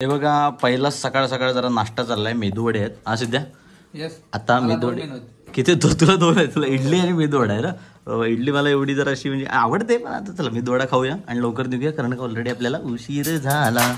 हे बघा, पहिला सकाळ सकाळ जरा नाश्ता चाललाय. मेदूवडे आहेत. हा सिद्ध्या, आता मेदूवडे किती तुला दोन आहे, तुला इडली आणि मेदूवडा आहे ना. इडली मला एवढी जर अशी म्हणजे आवडते, पण आता चला मेदूवडा खाऊया आणि लवकर निघूया, कारण का ऑलरेडी आपल्याला उशीर झाला.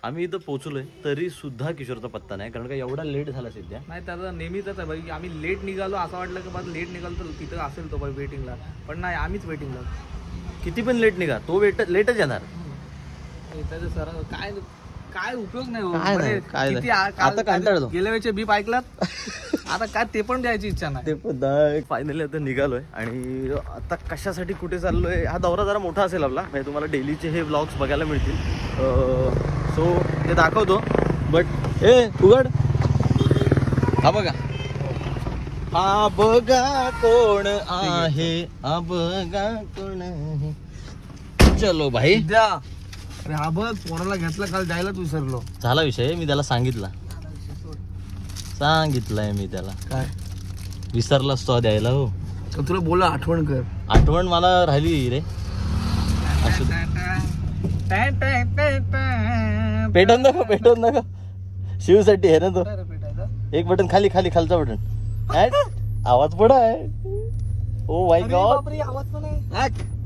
आम्ही इथं पोहोचलोय तरी सुद्धा किशोरचा पत्ता नाही, कारण का एवढा लेट झाला सध्या. नाही त्याचा नेहमीच आहे भाई, आम्ही लेट निघालो असं वाटलं की बाबा लेट निघालो तर तिथं असेल तो भाई वेटिंगला, पण नाही आम्हीच वेटिंगला. किती पण लेट निघा तो लेटच येणार. त्याचं सर काय काय उपयोग नाही. आता कंटाळलो. गेल्या वेळचे बीप ऐकलात, आता काय ते पण द्यायची इच्छा नाही. ते पण फायनली आता निघालोय आणि आता कशासाठी कुठे चाललोय, हा दौरा जरा मोठा असेल आपला, म्हणजे तुम्हाला डेलीचे हे व्लॉग्स बघायला मिळतील. सो ते दाखवतो. बट उघड, हा बघा, हा बघा कोण आहे, हा बघा कोण आहे. चलो भाई द्या. अरे हा बघ पोराला घेतला, काल जायलाच विसरलो. झाला विषय, मी त्याला सांगितलंय मी त्याला. काय विसरलास तो द्यायला. हो तुला बोला आठवण कर. आठवण मला राहिली रे. पेटवून नका शिवसाठी आहे ना तो. एक बटन खाली खालचा बटन, आवाज पडा आहे. ओ माय गॉड,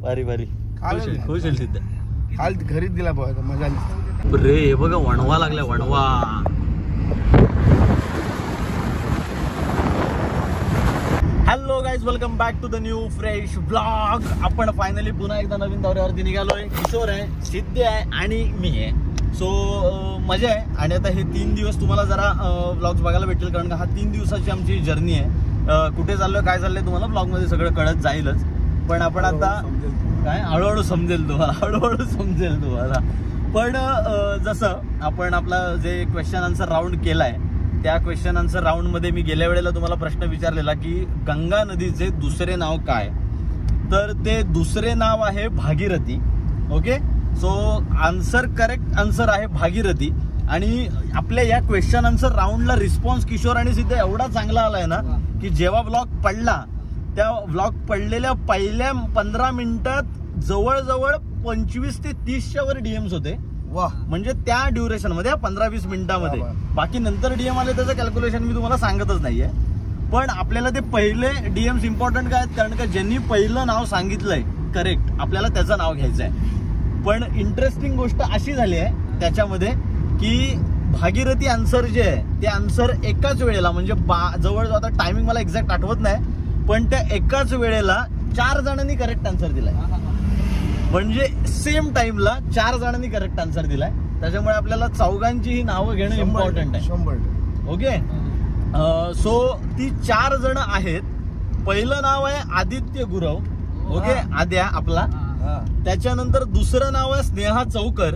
भारी भारी. खुश होईल सिद्ध. काल घरीच दिला पाहिजे, मजा आली रे. हे बघा वणवा लागला, वणवा. Hello guys, welcome back to the new fresh blog. आपण फायनली पुन्हा एकदा नवीन दौऱ्यावरती निघालोय. किशोर आहे, सिद्ध आहे आणि मी आहे. सो मजा आहे. आणि आता हे 3 दिवस तुम्हाला जरा ब्लॉग्स बघायला भेटतील, कारण का हा 3 दिवसाची आमची जर्नी आहे. कुठे चाललोय काय चाललंय तुम्हाला ब्लॉगमध्ये सगळं कळत जाईलच. पण आपण आता काय हळूहळू समजेल तुम्हाला. पण जसं आपण आपला जे क्वेश्चन आन्सर राऊंड केलाय, त्या क्वेश्चन आन्सर राऊंड मध्ये मी गेल्या वेळेला तुम्हाला प्रश्न विचारलेला की गंगा नदीचे दुसरे नाव काय, तर ते दुसरे नाव आहे Bhagirathi. Okay, so answer, correct answer आहे भागीरथी. आणि आपल्या या क्वेश्चन आन्सर राऊंडला रिस्पॉन्स किशोर आणि सिद्ध एवढा चांगला आलाय ना की जेव्हा ब्लॉग पडला, त्या ब्लॉग पडलेल्या पहिल्या 15 मिनिटात जवळजवळ 25 ते 30च्या वर डीएम्स होते. वा, म्हणजे त्या ड्युरेशन मध्ये 15-20 मिनिटामध्ये. बाकी नंतर डीएम आले त्याचं कॅल्क्युलेशन मी तुम्हाला सांगतच नाहीये. पण आपल्याला ते पहिले डीएम्स इम्पॉर्टंट काय आहेत, कारण का ज्यांनी पहिलं नाव सांगितलंय करेक्ट, आपल्याला त्याचं नाव घ्यायचंय. पण इंटरेस्टिंग गोष्ट अशी झाली आहे त्याच्यामध्ये की भागीरथी आन्सर जे आहे ते आन्सर एकाच वेळेला, म्हणजे जवळजवळ आता टायमिंग मला एक्झॅक्ट आठवत नाही, पण त्या एकाच वेळेला 4 जणांनी करेक्ट आन्सर दिलाय. म्हणजे सेम टाइमला 4 जणांनी करेक्ट आन्सर दिलाय. त्याच्यामुळे आपल्याला चौघांची ही नावं घेणं इम्पॉर्टंट आहे. 100. ओके, सो ती 4 जण आहेत. पहिलं नाव आहे आदित्य गुरव. ओके, आद्या आपला. त्याच्यानंतर दुसरं नाव आहे स्नेहा चौकर.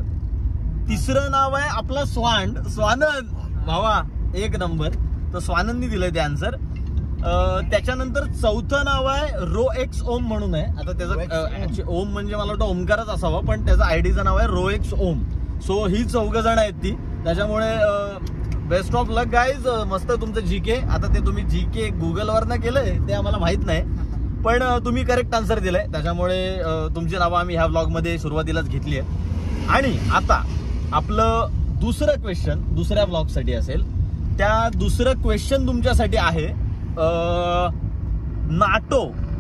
तिसरं नाव आहे आपला स्वानंद भावा, 1 नंबर. तर स्वानंदनी दिलंय ते आन्सर. त्याच्यानंतर चौथं नाव आहे रोएक्स ओम म्हणून आहे. आता त्याचं ओम म्हणजे मला वाटतं ओमकारच असावा, पण त्याचं आयडीचं नाव आहे रोएक्स ओम. सो ही 4 जण आहेत ती. त्याच्यामुळे बेस्ट ऑफ लक गाईज. मस्त तुमचं जीके. आता ते तुम्ही जीके गुगलवर ना केलंय ते आम्हाला माहित नाही, पण तुम्ही करेक्ट आन्सर दिलाय. त्याच्यामुळे तुमची नावं आम्ही ह्या व्लॉगमध्ये सुरुवातीलाच घेतली आहे. आणि आता आपलं दुसरं क्वेश्चन दुसऱ्या ब्लॉगसाठी असेल. त्या दुसरं क्वेश्चन तुमच्यासाठी आहे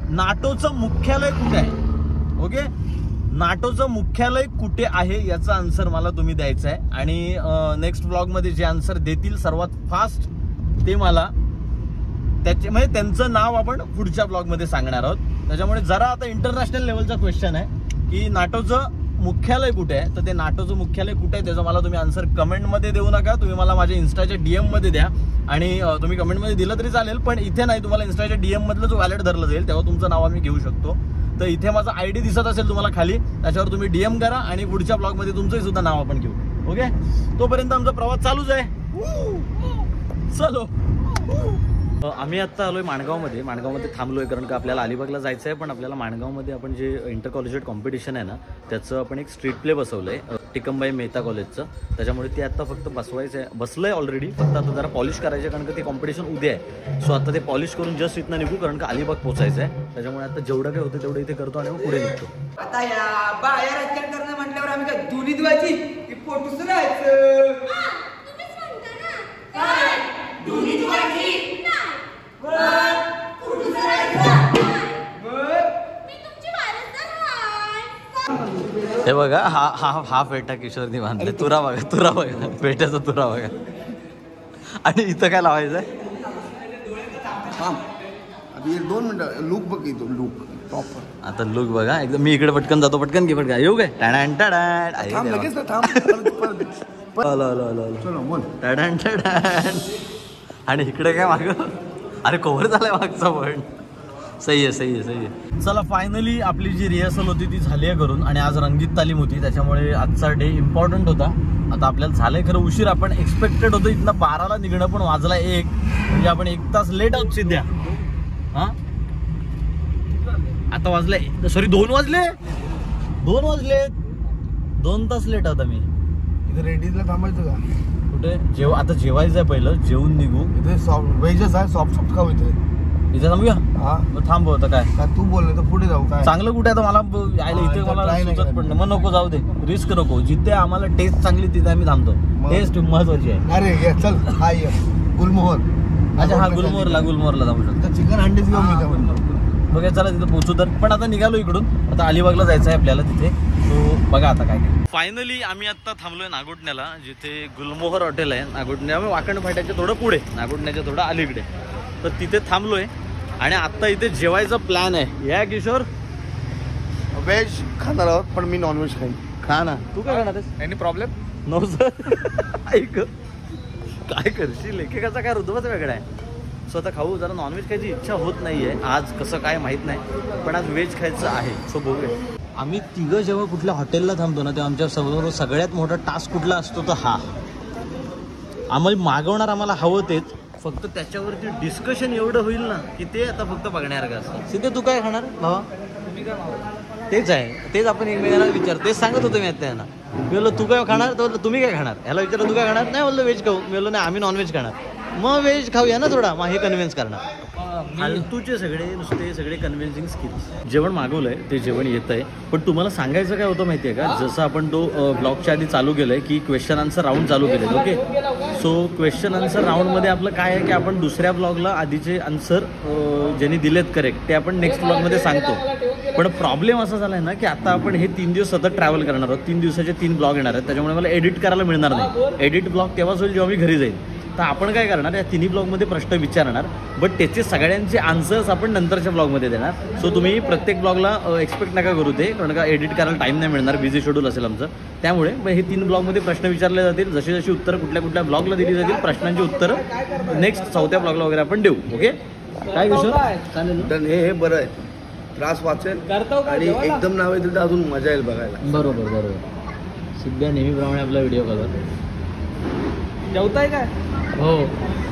नाटोचं मुख्यालय कुठे आहे. ओके, नाटोचं मुख्यालय कुठे आहे याचा आन्सर मला तुम्ही द्यायचा आहे. आणि नेक्स्ट ब्लॉग मध्ये जे आन्सर देतील सर्वात फास्ट ते मला त्याचे, म्हणजे त्यांचं नाव आपण पुढच्या ब्लॉग मध्ये सांगणार आहोत. त्याच्यामुळे जरा आता इंटरनॅशनल लेवलचा क्वेश्चन आहे की नाटोचं मुख्यालय कुठे आहे. तर ते नाटोचं मुख्यालय कुठे आहे त्याचा मला तुम्ही आन्सर कमेंटमध्ये देऊ नका. तुम्ही मला माझ्या इन्स्टाच्या डीएम मध्ये द्या. आणि तुम्ही कमेंटमध्ये दिलं तरी चालेल, पण इथे नाही, तुम्हाला इन्स्टाच्या डीएम मधलं जो वॅलेट धरलं जाईल तेव्हा तुमचं नाव आम्ही घेऊ शकतो. तर इथे माझा आयडी दिसत असेल तुम्हाला खाली, त्याच्यावर तुम्ही डीएम करा आणि पुढच्या ब्लॉगमध्ये तुमचंही सुद्धा नाव आपण घेऊ. ओके, तोपर्यंत आमचा प्रवास चालूच आहे. चलो. आम्ही आत्ता आलोय माणगावमध्ये. माणगावमध्ये थांबलोय कारण का आपल्याला अलिबागला जायचं आहे, पण आपल्याला माणगावमध्ये आपण जे इंटर कॉलेजिएट कॉम्पिटिशन आहे ना त्याचं आपण एक स्ट्रीट प्ले बसवलंय टिकमबाई मेहता कॉलेजचं. त्याच्यामुळे ते आता फक्त बसवायचं आहे, बसलंय ऑलरेडी, फक्त आता जरा पॉलिश करायचं कारण का ते कॉम्पिटिशन उद्या आहे. सो आता ते पॉलिश करून जस्ट इथनं निघू कारण का अलिबाग पोचायचं आहे. त्याच्यामुळे आता जेवढं काय होतं तेवढं इथे करतो आणि मग पुढे निघतो. आता या बाया राजकारण करणं म्हटल्यावर आम्ही काय धुनी धुवायची की पोटूच राहायचं? धुनी धुवायची हे बघा हा हा हा फेटा किशोरनी बांधलाय. तुरा बघा फेट्याचा तुरा बघा. आणि इथं काय लावायचंय? अभी 2 मिनिटं लुक बघ येतो लुक प्रॉपर. आता लुक बघा एकदम. मी इकडे पटकन जातो, पटकन घे पटकन. येऊ काय? टाडान टाडान. थांब लगेच ना थांब. चलो बोल. टाडान टाडान. आणि इकडे काय माग? अरे कव्हर झालाय मागचा पण. सही आहे. चला फायनली आपली जी रिहर्सल होती ती झाली आहे करून. आणि आज रंगीत तालीम होती, त्याच्यामुळे आजचा डे इम्पॉर्टंट होता. आता आपल्याला झालंय खरं उशीर. आपण एक्सपेक्टेड होतं इथनं 12ला निघणं, पण वाजला 1, म्हणजे आपण 1 तास लेट आहोत सिद्ध्या. हा आता वाजले 2 वाजले 2 तास लेट होता मी. इथे रेडीजला थांबायचं का? कुठे आता जेवायचं आहे, पहिलं जेवून निघू. इथे सॉफ्ट व्हेजच आहे, सॉफ्ट खाऊ इथे थांबूया. हा थांब होतं काय तू बोलले तर पुढे जाऊ काय? चांगलं कुठे आता मला यायला इथे मला सुचत पण मग नको जाऊ दे, रिस्क नको. जिथे आम्हाला टेस्ट चांगली तिथे आम्ही थांबतो. टेस्ट महत्वाची आहे. अरे ये चल हा ये गुलमोहर. अच्छा हा गुलमोहरला थांबू शकतो. चिकन अंडीच घेऊन मी काय म्हणतो. बघा चला तिथं पोहोचू तर. पण आता निघालो इकडून, आता अलिबागला जायचं आहे आपल्याला तिथे. तो बघा आता काय. फायनली आम्ही आता थांबलोय नागोठण्याला, जिथे गुलमोहर हॉटेल आहे. नागोठण्या वाकण फाट्याच्या थोडं पुढे, नागोठण्याच्या थोडं अलीकडे. तर तिथे थांबलोय आणि आता इथे जेवायचा प्लॅन आहे. या किशोर व्हेज खाणार आहोत, पण मी नॉनव्हेज खाईन. खा ना. तू काय खाणार आहेस? Any problem? No sir. ऐक काय करशील, एकेकाचा काय ऋतूच वेगळा आहे. स्वतः खाऊ जरा नॉनव्हेज खायची इच्छा होत नाहीये आज, कसं काय माहित नाही, पण आज व्हेज खायचं आहे. सो बघूया. आम्ही तिघं जेव्हा कुठल्या हॉटेलला थांबतो ना, तेव्हा आमच्या समोर सगळ्यात मोठा टास्क कुठला असतो तर हा. आम्हाला मागवणार आम्हाला हवं तेच, फक्त त्याच्यावरती डिस्कशन एवढं होईल ना की ते आता फक्त बघण्यासारखं असतं. सिद्धे तू काय खाणार भावा? तेच आहे, तेच आपण एकमेकांना विचार. तेच सांगत होतो मी आता त्यांना. मी बोललो तू काय खाणार, तर बोललो तुम्ही काय खाणार. ह्याला विचारलं तू काय खाणार, नाही बोललो व्हेज खाऊ. मी बोललो नाही आम्ही नॉनव्हेज खाणार. मग व्हेज खाऊया ना थोडा, मग हे कन्व्हिन्स करणार. फालतूचे सगळे कन्व्हिन्सिंग स्किल्स. जेवण मागवलंय ते जेवण येत आहे, पण तुम्हाला सांगायचं काय होतं माहितीये का, जसं आपण तो ब्लॉगच्या आधी चालू केलंय की क्वेश्चन आन्सर राऊंड चालू केले. ओके, सो क्वेश्चन आन्सर राऊंडमध्ये आपलं काय आहे की आपण दुसऱ्या ब्लॉगला आधीचे आन्सर ज्यांनी दिलेत करेक्ट ते आपण नेक्स्ट ब्लॉगमध्ये सांगतो. पण प्रॉब्लेम असा झालाय ना की आता आपण हे 3 दिवस सतत ट्रॅव्हल करणार आहोत. 3 दिवसाचे 3 ब्लॉग येणार आहेत, त्याच्यामुळे मला एडिट करायला मिळणार नाही. एडिट ब्लॉग तेव्हाच होईल जेव्हा मी घरी जाईल. तर आपण काय करणार, या 3 ब्लॉगमध्ये प्रश्न विचारणार, बट त्याचे सगळ्यांचे आन्सर्स आपण नंतरच्या ब्लॉगमध्ये देणार. सो तुम्ही प्रत्येक ब्लॉगला एक्सपेक्ट नका करू ते, कारण का एडिट करायला टाईम नाही मिळणार, बिझी शेड्यूल असेल आमचं. त्यामुळे हे 3 ब्लॉगमध्ये प्रश्न विचारले जातील. जशी जशी उत्तरं कुठल्या ब्लॉगला दिली जातील, प्रश्नांची उत्तरं नेक्स्ट 4थ्या ब्लॉगला वगैरे आपण देऊ. ओके काय विषय चालेल. हे बरं आहे, त्रास वाचेल आणि एकदम नाव येतील तर अजून मजा येईल बघायला. बरोबर. सध्या नेहमीप्रमाणे आपला व्हिडिओ कॉल जेवताय काय? हो.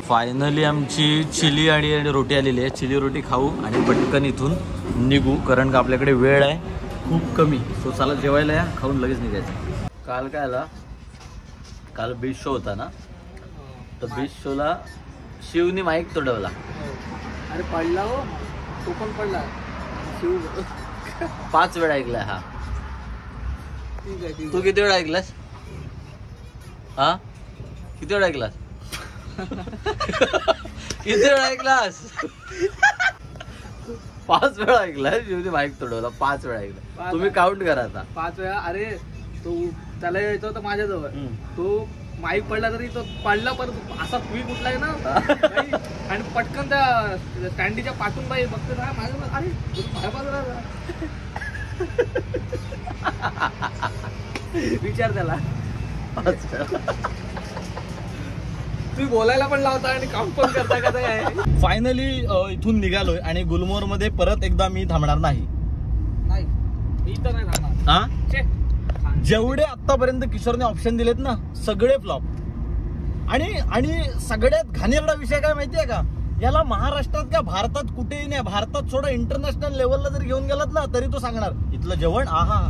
फायनली आमची चिली आणि रोटी आलेली आहे. चिली रोटी खाऊ आणि पटकन इथून निघू, कारण का आपल्याकडे वेळ आहे खूप कमी. सो चला जेवायला या, खाऊन लगेच निघायचं. काल काय आला, काल बीच शो होता ना, तर बीच शोला शिवनी माईक तोडवला. अरे पडला हो, तो पण पडला. 5 वेळा ऐकलाय हा. ठीक आहे. तू किती वेळा ऐकलास? हा किती वेळा ऐकलास? किती वेळा ऐकलास? 5 वेळा ऐकलाय. शिवनी माईक तोडवला 5 वेळा ऐकला. तुम्ही काउंट करा आता. 5 वेळा. अरे तो त्याला यायचं होतं माझ्याजवळ, तो माईक पडला तरी तो पडला, परत असा क्विक उठलाय ना आणि पटकन त्या स्टँडीच्या पाठून बाई बघते ना माझ्या. अरे पाय बाजूला विचार त्याला. तुम्ही बोलायला पण लावता आणि काम पण करता का काय? फायनली इथून निघालोय आणि गुलमोहर मध्ये परत एकदा मी थांबणार नाही. मी तर नाही थांबणार. हा, जेवढे आतापर्यंत किशोरने ऑप्शन दिलेत ना, सगळे फ्लॉप. आणि सगळ्यात घाणेरडा विषय काय माहितीये का, याला महाराष्ट्रात का भारतात कुठेही नाही, भारतात सोडा इंटरनॅशनल लेवलला जर घेऊन गेलात ना तरी तो सांगणार इथलं जेवण आहा.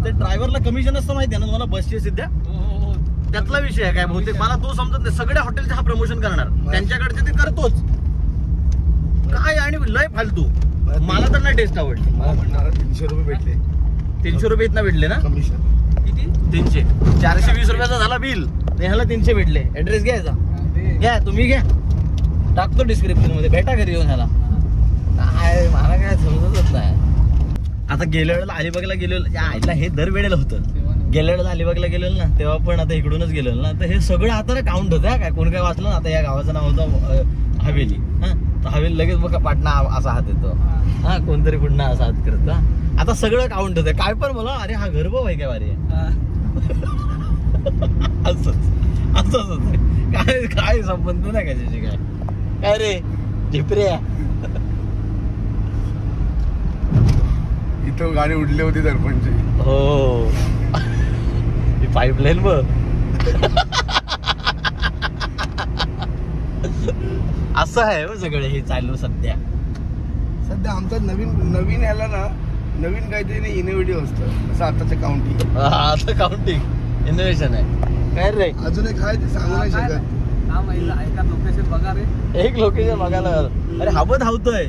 ते ड्रायव्हरला कमिशन असतं माहिती आहे ना तुम्हाला बसची सिद्ध्या, त्यातला विषय आहे काय बहुतेक मला तो समजत नाही. सगळ्या हॉटेलचे हा प्रमोशन करणार, त्यांच्याकडचे ते करतोच काय आणि लय फालतू. मला तर नाही टेस्ट आवडली. मला पण 300 रुपये भेटले. 300 रुपये इथनं भेटले ना, कमिशन किती 300. 420 रुपयाचा झाला बिल, ह्याला 300 भेटले. ऍड्रेस घ्यायचा, घ्या तुम्ही घ्या, टाकतो डिस्क्रिप्शन मध्ये, भेटा घरी येऊन ह्याला. काय मला काय समजतच नाही. आता गेल्या वेळेला अलिबागला गेलेलो, आईला हे दर वेळेला होतं. गेल्या वेळेला अलिबागला गेलेलो ना तेव्हा पण आता इकडूनच गेलेलो ना, तर हे सगळं आता काउंट होतं काय. कोण काय वाचलं ना, आता या गावाचं नाव होतं हवेली. हा, तर हवेली लगेच बघा पाटणा असा हात येतो. हा, कोणतरी पुन्हा असा हात करत. आता सगळं काउंट होतं काय पण मला. अरे हा गरबा आहे काय वारे असंच काय काय संबंध नाही कशाची काय. काय रे झिपऱ्या, इथं गाडी उडली होती सरपंचची. हो पाईपलाईन बघ. असं आहे हो सगळं हे चालू सध्या. आमचा नवीन याला ना नवीन काहीतरी इनोव्हेटिव्ह असतं असं आताचं काउंटिंग. आता काउंटिंग इनोव्हेशन आहे काय रे. अजून एक आहे ते सांगू नाही शकत. हा महिला एका लोकेशन बघा रे, एक लोकेशन बघायला. अरे हवं धावतोय,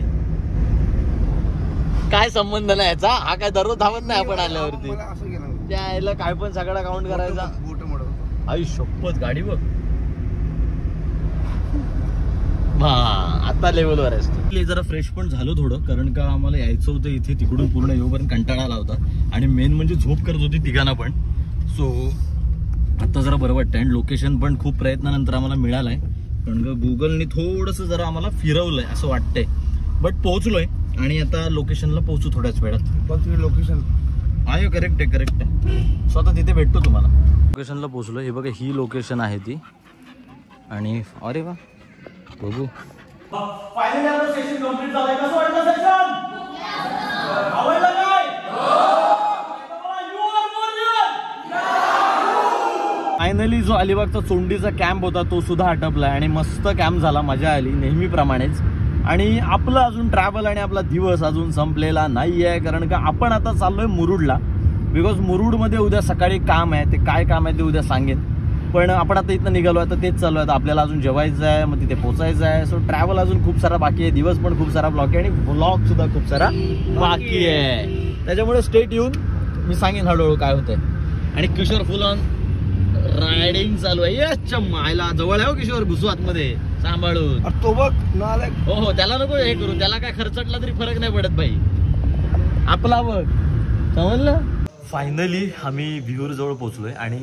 काय संबंध नाही याचा. हा काय दररोज धावत नाही आपण आल्यावरती. मला असं केलं त्या याला काय पण सगळा काउंट करायचा. बोट मोडत. आई शपथ गाडी बघ. हा आता लेवलवर आहे. जरा फ्रेश पण झालो थोडं, कारण का आम्हाला यायचं होतं इथे, तिकडून पूर्ण येऊपर्यंत कंटाळा आला होता आणि मेन म्हणजे झोप करत होती तिघांना पण. सो आता जरा बरं वाटतंय आणि लोकेशन पण खूप प्रयत्नानंतर आम्हाला मिळालंय, कारण का गुगलने थोडंसं जरा आम्हाला फिरवलंय असं वाटतंय. बट पोहोचलोय आणि आता लोकेशनला पोहोचू थोड्याच वेळात. पण तुझी लोकेशन आहे करेक्ट आहे करेक्ट आहे. सो आता तिथे भेटतो तुम्हाला. लोकेशनला पोहोचलो. हे बघा ही लोकेशन आहे ती. आणि अरे वा बघू. फायनली आपलं सेशन कंप्लीट झालंय. कसं वाटलं सेशन? आवडलं काय? फायनली जो अलिबागचा चोंडीचा कॅम्प होता तो सुद्धा आटपलाय आणि मस्त कॅम्प झाला, मजा आली नेहमीप्रमाणेच. आणि आपलं अजून ट्रॅव्हल आणि आपला दिवस अजून संपलेला नाही आहे, कारण का आपण आता चाललोय मुरुडला. बिकॉज मुरुडमध्ये उद्या सकाळी काम आहे. ते काय काम आहे ते उद्या सांगेन. पण आपण आता इथनं निघालो आहे तर तेच चालू आहे. आपल्याला अजून जेवायचं आहे, मग तिथे पोचायचं आहे. सो ट्रॅव्हल अजून खूप सारा बाकी आहे, दिवस पण खूप सारा ब्लॉक आहे आणि ब्लॉग सुद्धा खूप सारा बाकी आहे. त्याच्यामुळे स्टेट येऊन मी सांगेन हळूहळू काय होतंय. आणि किशोर फुल ऑन रायडिंग चालू आहे. यस मायला जवळ आहे हो किशोर, घुसू आतमध्ये सांभाळून. तो बघ नालाय. हो त्याला नको हे करू, त्याला काय खर्चटला तरी फरक नाही पडत बाई. आपला बघ समजलं. फायनली आम्ही विहूर जवळ पोहोचलोय आणि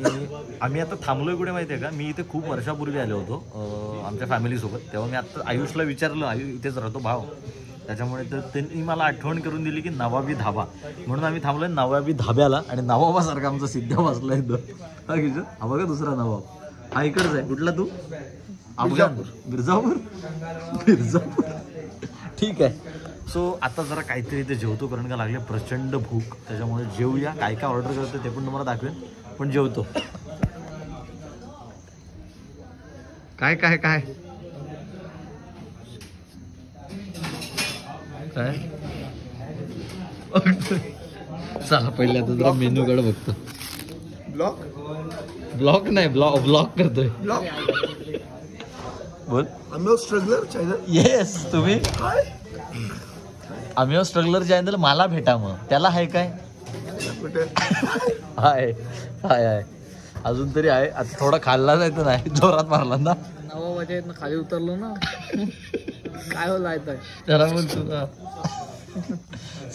आम्ही आता थांबलोय कुठे माहिती आहे का. मी इथे खूप वर्षापूर्वी आलो होतो आमच्या फॅमिलीसोबत. तेव्हा मी आता आयुषला विचारलं, आयुष इथेच राहतो भाव, त्याच्यामुळे तर त्यांनी मला आठवण करून दिली की नवाबी धाबा, म्हणून आम्ही थांबलोय नवाबी धाब्याला. आणि नवाबासारखा आमचा सिद्ध्या बसला इथं. हा किशोर हा बघा दुसरा नवाब. हा इकडचा आहे. कुठला तू? अफगाण मिर्झापूर. मिर्झापूर ठीक आहे. सो आता जरा काहीतरी ते जेवतो, कारण का लागले प्रचंड भूक. त्याच्यामुळे जेवूया. काय काय ऑर्डर करतो ते पण तुम्हाला दाखवेन, पण जेवतो. काय काय काय काय चला पहिले आता जरा मेनू कडे बघतो. ब्लॉक नाही ब्लॉक करतोय. बोल. आम्ही स्ट्रगलर चॅनल. येस तुम्ही आम्ही स्ट्रगलर चॅनल मला भेटा. मग त्याला आहे काय हाय हाय हाय अजून तरी आहे. आता थोडा खाल्ला जायचं नाही, जोरात मारला ना. नवाबाच्या इथनं खाली उतरलो ना काय होला त्याला म्हणतो.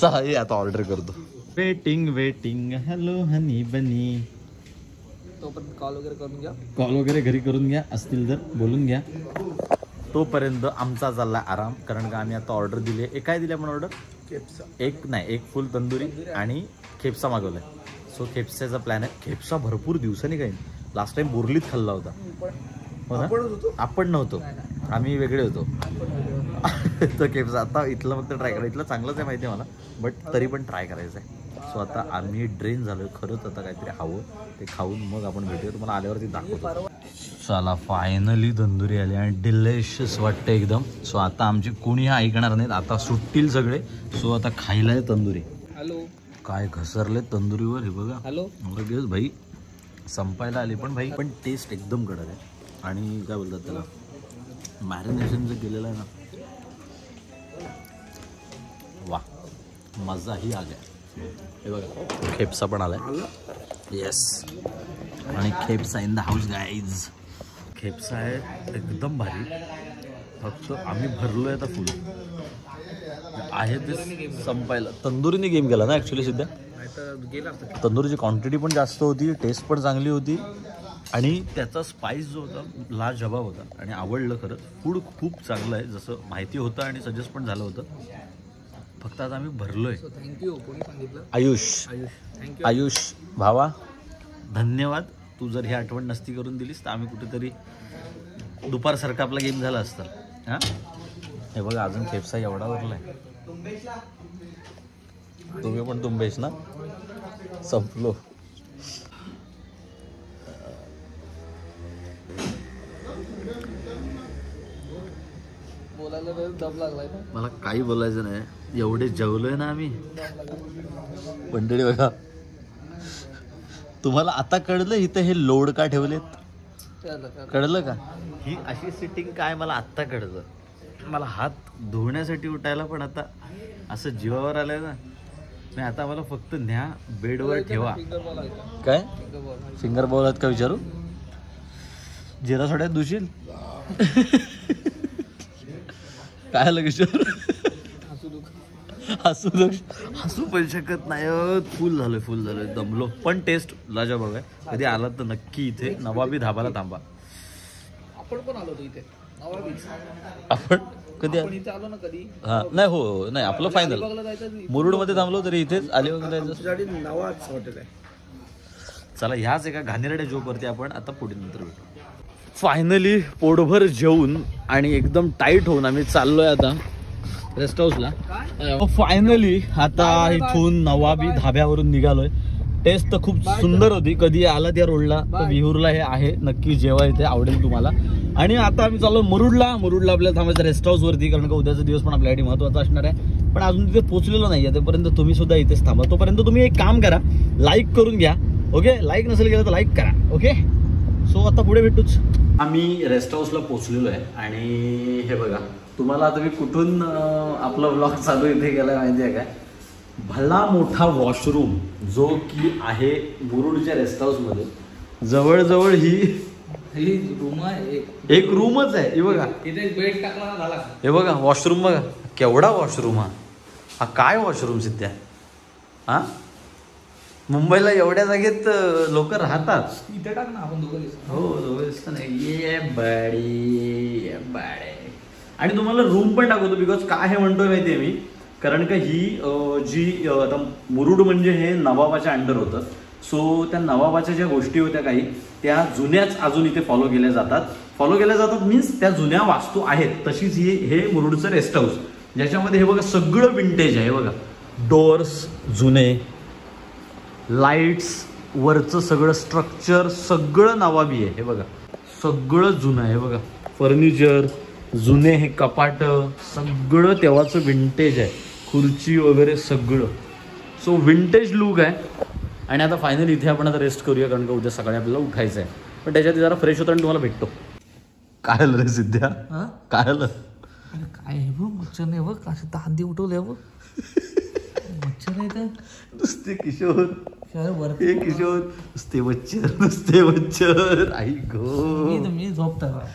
चला ये आता ऑर्डर करतो. वेटिंग हॅलो हनी बनी. तोपर्यंत कॉल वगैरे करून घ्या. कॉल वगैरे घरी करून घ्या, असतील तर बोलून घ्या. तोपर्यंत आमचा चालला आराम, कारण का आम्ही आता ऑर्डर दिली. एक काय दिली आपण ऑर्डर? खेपसा. एक फुल तंदुरी आणि खेपसा मागवलाय. सो खेपसाचा प्लॅन आहे. खेपसा भरपूर दिवसांनी काही. लास्ट टाइम बोरलीत खाल्ला होता हो ना. आपण नव्हतो, आम्ही वेगळे होतो. तर खेपसा आता इथलं फक्त ट्राय करा. इथलं चांगलंच आहे माहिती आहे मला, बट तरी पण ट्राय करायचं आहे. सो आता आम्ही ड्रेन झालोय खरंच. आता काहीतरी हवं ते खाऊन मग आपण भेटूया. तुम्हाला आल्यावरती दाखवतो. चला फायनली तंदुरी आली आणि डिलिशियस वाटते एकदम. सो आता आमची कोणी ऐकणार नाहीत, आता सुटतील सगळे. सो आता खायला आहे तंदुरी. हॅलो काय घसरले तंदुरीवर हे बघा. हॅलो लगेच भाई संपायला आली पण भाई, पण टेस्ट एकदम कडक आहे. आणि काय बोलतात त्याला, मॅरिनेशन जे केलेलं आहे ना, वा मजाही आ गया. हे बघा खेपसा पण आलाय. येस, आणि खेपसा इन द हाऊस गाईज. खेपसा आहे एकदम भारी, फक्त आम्ही भरलो आहे आता फुल आहे ते संपायला. तंदुरीने गेम केला ना ॲक्च्युली सध्या. तंदुरीची क्वांटिटी पण जास्त होती, टेस्ट पण चांगली होती आणि त्याचा स्पाइस जो होता लाजवाब होता आणि आवडलं खरं. फूड खूप चांगलं आहे जसं माहिती होतं आणि सजेस्ट पण झालं होतं. फक्त आता आम्ही भरलोय. थँक्यू. कोणी सांगितलं? आयुष. थँक्यू आयुष भावा धन्यवाद. तू जर ही आठवण नसती करून दिलीस तर आम्ही कुठेतरी दुपारसारखा आपला गेम झाला असता. हां हे बघा अजून खेपसा एवढा वरला आहे. तुम्ही पण तुंबेश ना. संपलो. बोलायला दम लागलाय ना. मला काही बोलायचं नाही, एवढे जेवलोय ना आम्ही. मंडळी बघा, तुम्हाला आता कळलं इथं हे लोड का ठेवलेत? कळलं का? ही अशी सिटिंग काय मला आत्ता कळलं. मला हात धुण्यासाठी उठायला पण आता असं जीवावर आलंय ना. मी आता मला फक्त न्या बेडवर ठेवा. काय फिंगर बॉल आहेत का विचारू? जिरा सोड्यात धुशील? काय आलं किशोर? हसू पण शकत नाही. फुल झालोय दमलो. पण टेस्ट लाजवाब आहे. कधी आलात तर नक्की इथे नवाबी धाबाला थांबा. आपण पण आलो इथे नवाबी. आपण कधी इथे आलो ना कधी. हा नाही हो नाही आपलं फायनल मुरुड मध्ये थांबलो तरी इथेच अलिबाग जायचं. नवाच हॉटेल आहे. चला ह्याच एका घाणेरड्या जोकवरती आपण आता पुढे नंतर भेटू. फायनली पोटभर जेवून आणि एकदम टाईट होऊन आम्ही चाललोय आता रेस्ट हाऊसला. फायनली आता इथून नवाबी धाब्यावरून निघालोय. टेस्ट तर खूप सुंदर होती. कधी आलात या रोडला तर विहुरला हे आहे, नक्की जेवा इथे आवडेल तुम्हाला. आणि आता आम्ही चाललो मुरुडला आपल्याला थांबायचं रेस्ट हाऊस वरती, कारण का उद्याचा दिवस पण आपल्यासाठी महत्वाचा असणार आहे. पण अजून तिथे पोहोचलेलो नाही आहे, तोपर्यंत तुम्ही सुद्धा इथेच थांबा. तोपर्यंत तुम्ही एक काम करा, लाईक करून घ्या. ओके, लाईक नसेल केलं तर लाईक करा. ओके, सो आता पुढे भेटूच. आम्ही रेस्ट हाऊसला पोहोचलेलो आहे आणि हे बघा तुम्हाला आता मी कुठून आपला व्लॉग चालू इथे गेलाय माहिती आहे काय? भला मोठा वॉशरूम जो की आहे मुरुडच्या रेस्ट हाऊस मध्ये. जवळजवळ ही रूम आहे, एक रूमच आहे. हे बघा इथे बेड टाकला ना झाला. हे बघा वॉशरूम बघा केवढा वॉशरूम. हा काय वॉशरूम सिद्ध्या? हा मुंबईला एवढ्या जागेत लोक राहतात. इथे टाक ना आपण दोघं. हो दोघं दिसत नाही. ये बाडी बाडे. आणि तुम्हाला रूम पण दाखवतो बिकॉज काय हे म्हणतोय माहितीये मी, कारण का ही जी आता मुरुड म्हणजे हे नवाबाच्या अंडर होतं. सो त्या नवाबाच्या ज्या गोष्टी होत्या काही त्या जुन्याच अजून इथे फॉलो केल्या जातात मीन्स त्या जुन्या वास्तू आहेत. तशीच हे मुरुडचं रेस्ट हाऊस ज्याच्यामध्ये हे बघा सगळं विंटेज आहे. बघा डोअर्स जुने, लाईट्स, वरचं सगळं स्ट्रक्चर सगळं नवाबी आहे. हे बघा सगळं जुनं आहे. बघा फर्निचर जुने, हे कपाट सगळं तेव्हाचं विंटेज आहे. खुर्ची वगैरे सगळं. सो विंटेज लुक आहे. आणि आता फायनली इथे आपण आता रेस्ट करूया, कारण का उद्या सकाळी आपल्याला उठायचं आहे. पण त्याच्यात जरा फ्रेश होतं आणि तुम्हाला भेटतो. काय आलं रे सिद्ध्या? काय आलं? काय आहे बघ, मच्छर नाही बघ, असं तर हद्दी उठवले बघ. मच्छर नाही तर नुसते किशोर, वरती हे किशोर नुसते मच्छर. आई गो, मी झोपता.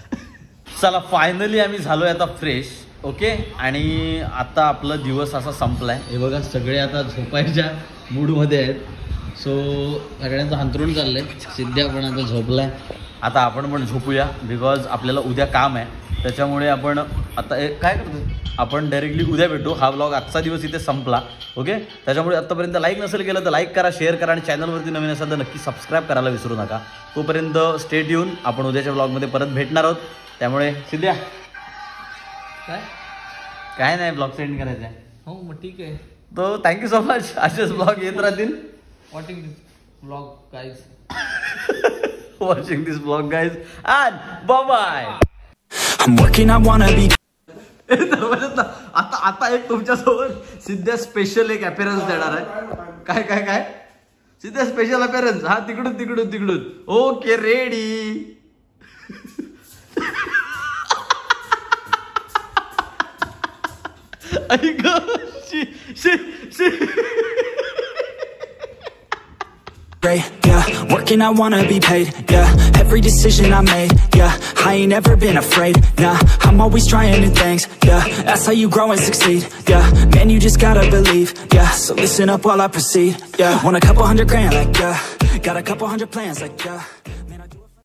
चला फायनली आम्ही झालोय आता फ्रेश. ओके, आणि आता आपला दिवस असा संपलाय. हे बघा सगळे आता झोपायच्या मूडमध्ये आहेत. सो सगळ्यांचं अंथरूण चाललंय. सिद्ध्या पण आता झोपलाय. आता आपण पण झोपूया बिकॉज आपल्याला उद्या काम आहे. त्याच्यामुळे आपण आता काय करतो, आपण डायरेक्टली उद्या भेटू. हा व्लॉग आजचा दिवस इथे संपला. ओके, त्याच्यामुळे आत्तापर्यंत लाईक नसेल केलं तर लाईक करा, शेअर करा आणि चॅनलवरती नवीन असाल तर नक्की सबस्क्राईब करायला विसरू नका. तोपर्यंत स्टे ट्यून. आपण उद्याच्या व्लॉगमध्ये परत भेटणार आहोत. त्यामुळे सिद्ध्या काय नाही, ब्लॉग सेंड करायचा आहे. हो मग ठीक आहे. तो थँक्यू सो मच. असेच ब्लॉग येत राहतील. Watching this vlog guys. Watching this blog guys and bye. I'm working, I wanna be. आता एक तुमच्यासोबत सिद्ध्या स्पेशल एक अपीअरन्स देणार आहे. काय काय काय सिद्ध्या स्पेशल अपीअरन्स. हा तिकडून okay ready. Great, yeah, working, I wanna be paid, yeah, every decision I made, yeah, I ain't ever been afraid, nah, I'm always trying new things, yeah, that's how you grow and succeed, yeah, man, you just gotta believe, yeah, so listen up while I proceed, yeah, want a couple $100 grand, like, yeah, got a couple hundred plans, like, yeah.